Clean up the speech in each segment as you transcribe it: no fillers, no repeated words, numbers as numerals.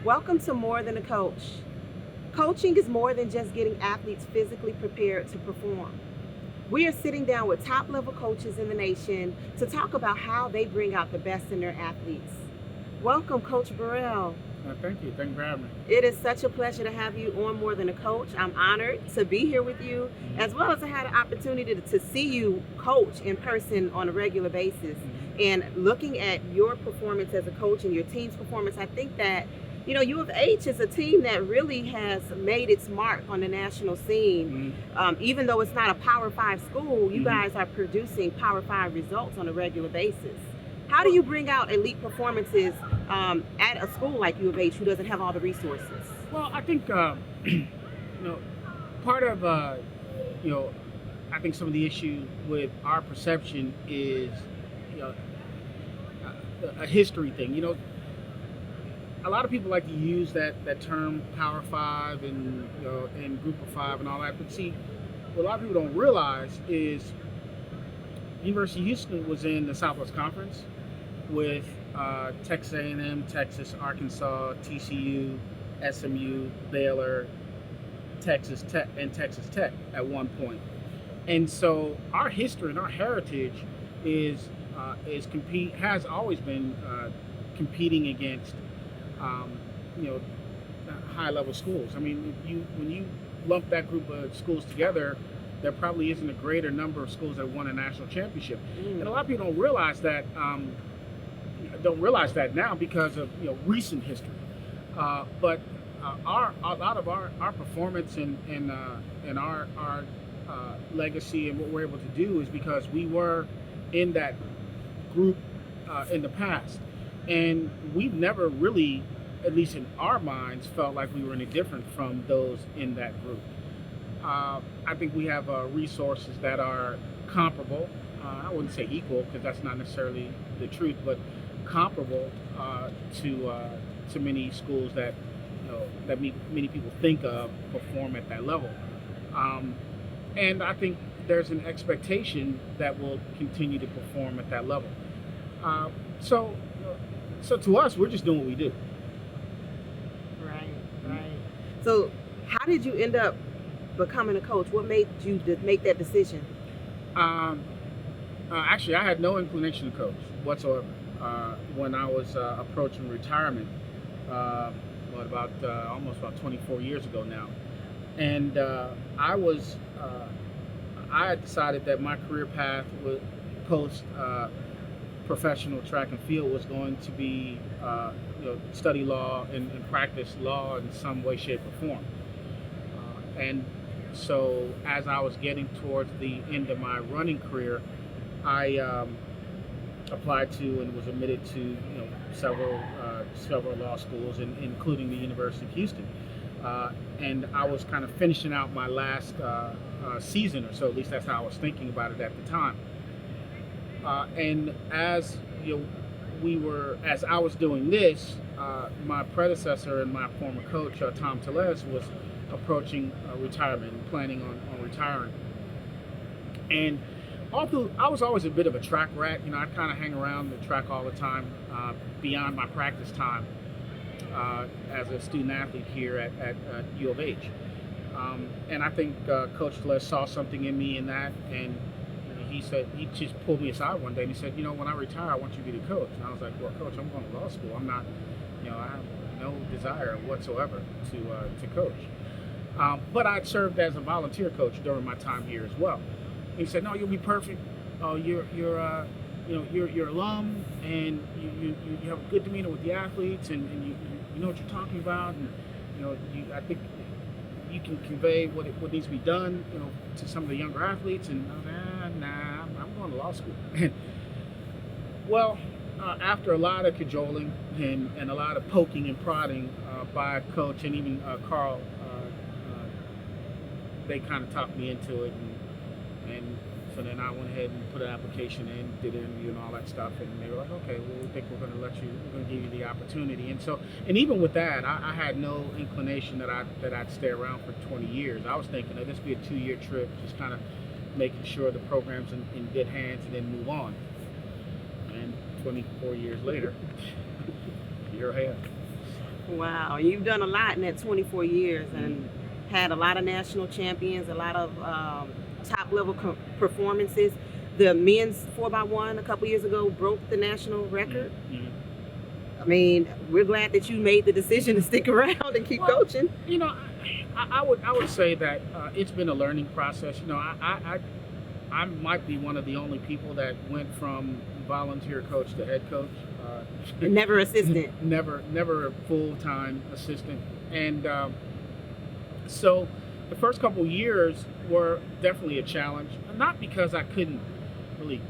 Welcome to More Than a Coach. Coaching is more than just getting athletes physically prepared to perform. We are sitting down with top level coaches in the nation to talk about how they bring out the best in their athletes. Welcome, Coach Burrell. Thank you. Thank you for having me. It is such a pleasure to have you on More Than a Coach. I'm honored to be here with you, as well as I had an opportunity to see you coach in person on a regular basis. And looking at your performance as a coach and your team's performance, I think that U of H is a team that really has made its mark on the national scene. Even though it's not a Power 5 school, you guys are producing Power 5 results on a regular basis. How do you bring out elite performances at a school like U of H who doesn't have all the resources? Well, I think part of I think some of the issue with our perception is a history thing. A lot of people like to use that term Power 5 and Group of 5 and all that. But see, what a lot of people don't realize is University of Houston was in the Southwest Conference with Texas A&M, Texas, Arkansas, TCU, SMU, Baylor, Texas Tech, and Texas Tech at one point. And so our history and our heritage has always been competing against high level schools. I mean, when you lump that group of schools together, there probably isn't a greater number of schools that won a national championship. And a lot of people don't realize that now because of recent history. But a lot of our performance and our legacy and what we're able to do is because we were in that group in the past. And we've never really, at least in our minds, felt like we were any different from those in that group. I think we have resources that are comparable. I wouldn't say equal because that's not necessarily the truth, but comparable to many schools that many people think of perform at that level. And I think there's an expectation that we'll continue to perform at that level. So to us, we're just doing what we do. Right. So how did you end up becoming a coach? What made you make that decision? Actually, I had no inclination to coach whatsoever. When I was approaching retirement, almost about 24 years ago now, and I had decided that my career path would post professional track and field was going to be study law and practice law in some way, shape, or form. And so as I was getting towards the end of my running career, I applied to and was admitted to several law schools, including the University of Houston. And I was kind of finishing out my last season or so. At least that's how I was thinking about it at the time. And as I was doing this, my predecessor and my former coach, Tom Tellez, was approaching retirement and planning on retiring. And although I was always a bit of a track rat, I kind of hang around the track all the time, beyond my practice time as a student athlete here at U of H. And I think Coach Tellez saw something in me in that, and he just pulled me aside one day and he said, when I retire, I want you to be the coach. And I was like, well, Coach, I'm going to law school. I'm not, I have no desire whatsoever to coach. But I'd served as a volunteer coach during my time here as well. And he said, no, you'll be perfect. You're alum, and you have a good demeanor with the athletes, and you know what you're talking about, and I think you can convey what needs to be done, to some of the younger athletes. And I was like, nah, I'm going to law school. Well, after a lot of cajoling and a lot of poking and prodding by Coach and even Carl, they kind of talked me into it, and so then I went ahead and put an application in, did an interview and all that stuff, and they were like, okay, well, we think we're going to give you the opportunity. And even with that, I had no inclination that I'd stay around for 20 years. I was thinking that this would be a 2-year trip, just kind of making sure the program's in good hands and then move on. And 24 years later, here I am. Wow, you've done a lot in that 24 years and had a lot of national champions, a lot of top level performances. The men's 4x1 a couple years ago broke the national record. Mm-hmm. I mean, we're glad that you made the decision to stick around and keep coaching. You know, I would say that it's been a learning process. You know, I might be one of the only people that went from volunteer coach to head coach. Never assistant. never a full-time assistant. And so the first couple years were definitely a challenge. Not because I couldn't really,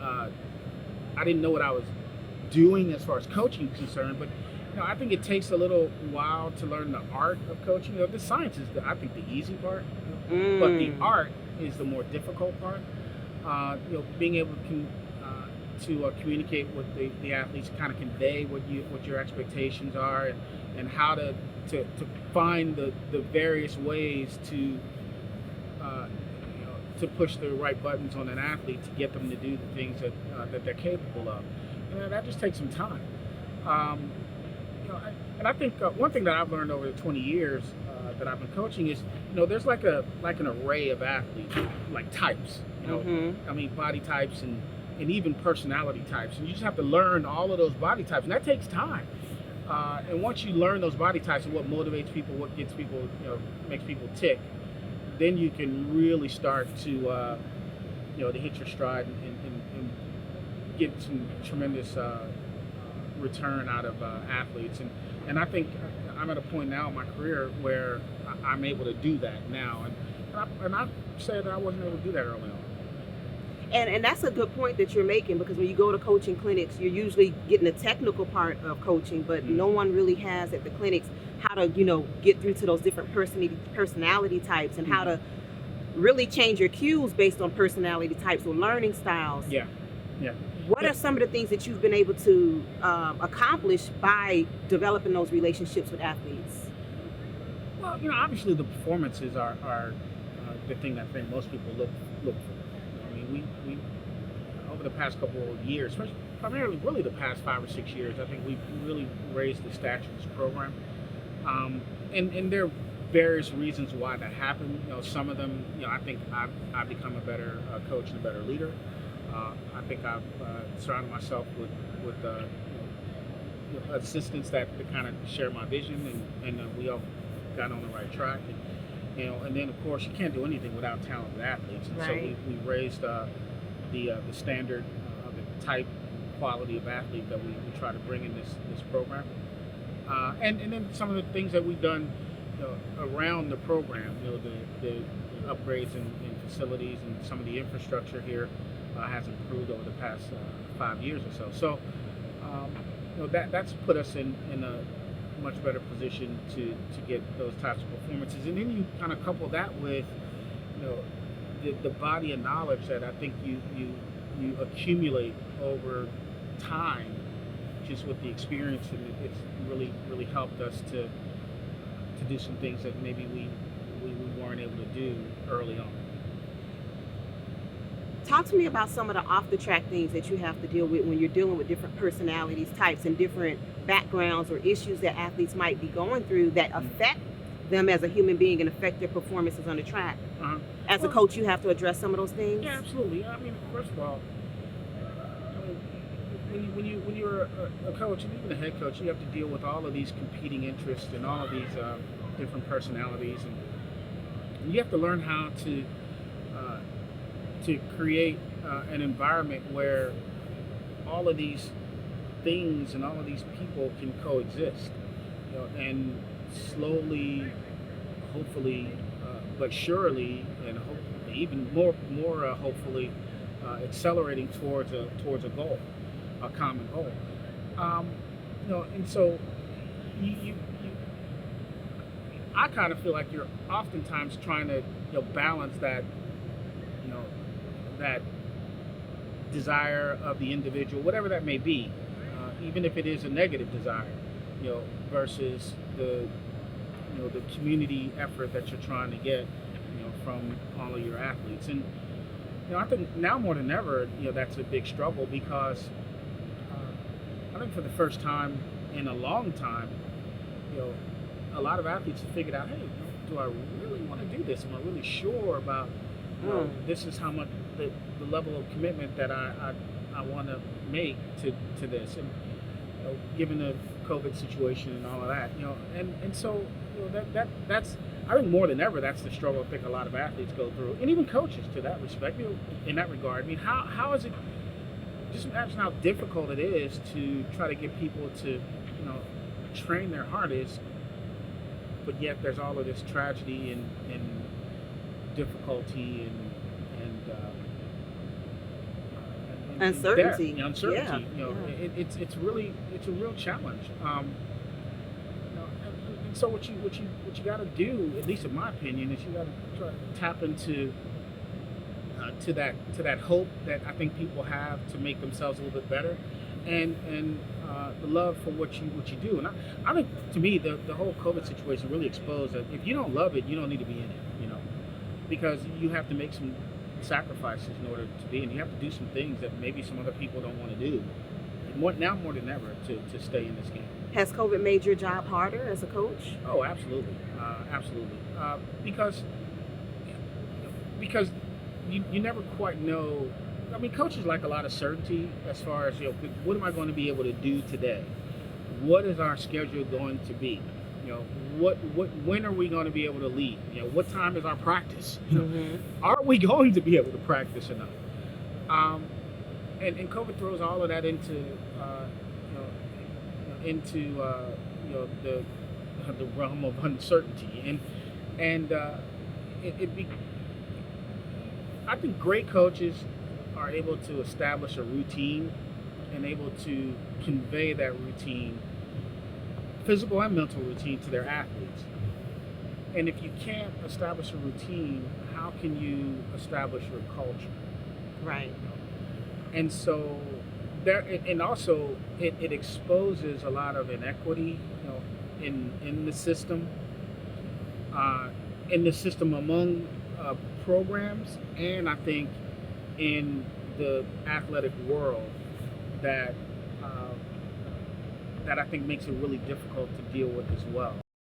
I didn't know what I was doing as far as coaching is concerned, but you know, I think it takes a little while to learn the art of coaching. You know, the science is, I think, the easy part, but the art is the more difficult part. You know, being able to communicate with the athletes, kind of convey what your expectations are, and how to find the various ways to to push the right buttons on an athlete to get them to do the things that they're capable of. And that just takes some time. You know, and I think one thing that I've learned over the 20 years that I've been coaching is, you know, there's like an array of athletes, like types. You know, I mean, body types and even personality types, and you just have to learn all of those body types, and that takes time. And once you learn those body types and what motivates people, what gets people, you know, makes people tick, then you can really start to, you know, to hit your stride and get some tremendous return out of athletes. And I think I'm at a point now in my career where I'm able to do that now. And I said that I wasn't able to do that early on. And that's a good point that you're making, because when you go to coaching clinics, you're usually getting the technical part of coaching, but no one really has at the clinics how to, you know, get through to those different personality types and how to really change your cues based on personality types or learning styles. Yeah. What are some of the things that you've been able to accomplish by developing those relationships with athletes? Well, you know, obviously the performances are the thing that I think most people look for. I mean, we over the past couple of years, primarily really the past 5 or 6 years, I think we've really raised the stature of this program. And there are various reasons why that happened. You know, some of them, you know, I think I've become a better coach and a better leader. I think I've surrounded myself with you know, assistants that kind of share my vision, and we all got on the right track. And, you know, and then of course you can't do anything without talented athletes. And Right. so we raised the standard of the type quality of athlete that we try to bring in this program. And then some of the things that we've done, you know, around the program, you know, the upgrades in facilities and some of the infrastructure here has improved over the past 5 years or so. So, you know, that's put us in a much better position to get those types of performances. And then you kind of couple that with, you know, the body of knowledge that I think you accumulate over time, just with the experience, and it's really helped us to do some things that maybe we weren't able to do early on. Talk to me about some of the off the track things that you have to deal with when you're dealing with different personalities types and different backgrounds or issues that athletes might be going through that affect them as a human being and affect their performances on the track. As a coach, you have to address some of those things. Yeah, absolutely. I mean, first of all, when you're a coach and even a head coach, you have to deal with all of these competing interests and all of these different personalities, and you have to learn how to create an environment where all of these things and all of these people can coexist, you know, and slowly, hopefully, but surely, and hopefully, even more hopefully, accelerating towards a goal, a common goal. You know, and so you I kind of feel like you're oftentimes trying to, you know, balance that, you know, that desire of the individual, whatever that may be, even if it is a negative desire, you know, versus the community effort that you're trying to get, you know, from all of your athletes. And you know, I think now more than ever, you know, that's a big struggle, because I think for the first time in a long time, you a lot of athletes have figured out, hey, do I really want to do this? Am I really sure about this is how much the level of commitment that I want to make to this, and given the COVID situation and all of that, and so that's I think more than ever that's the struggle I think a lot of athletes go through, and even coaches to that respect, in that regard. I mean, how is it? Just imagine how difficult it is to try to get people to train their hardest, but yet there's all of this tragedy and difficulty and uncertainty. death, uncertainty. Yeah. It's a real challenge. And so what you got to do, at least in my opinion, is you got to try to tap into to that hope that I think people have to make themselves a little bit better, and the love for what you do. And I think, to me, the whole COVID situation really exposed that if you don't love it, you don't need to be in it. Because you have to make some sacrifices in order to be, and you have to do some things that maybe some other people don't want to do. Now more than ever, to stay in this game. Has COVID made your job harder as a coach? Oh, absolutely, absolutely. Because you never quite know. I mean, coaches like a lot of certainty as far as what am I going to be able to do today? What is our schedule going to be? When are we going to be able to leave? What time is our practice? Are we going to be able to practice enough? And COVID throws all of that into the realm of uncertainty, and I think great coaches are able to establish a routine and able to convey that routine, physical and mental routine, to their athletes. And if you can't establish a routine, how can you establish your culture? Right. And so and also it exposes a lot of inequity, in the system, among programs, and I think in the athletic world that I think makes it really difficult to deal with as well.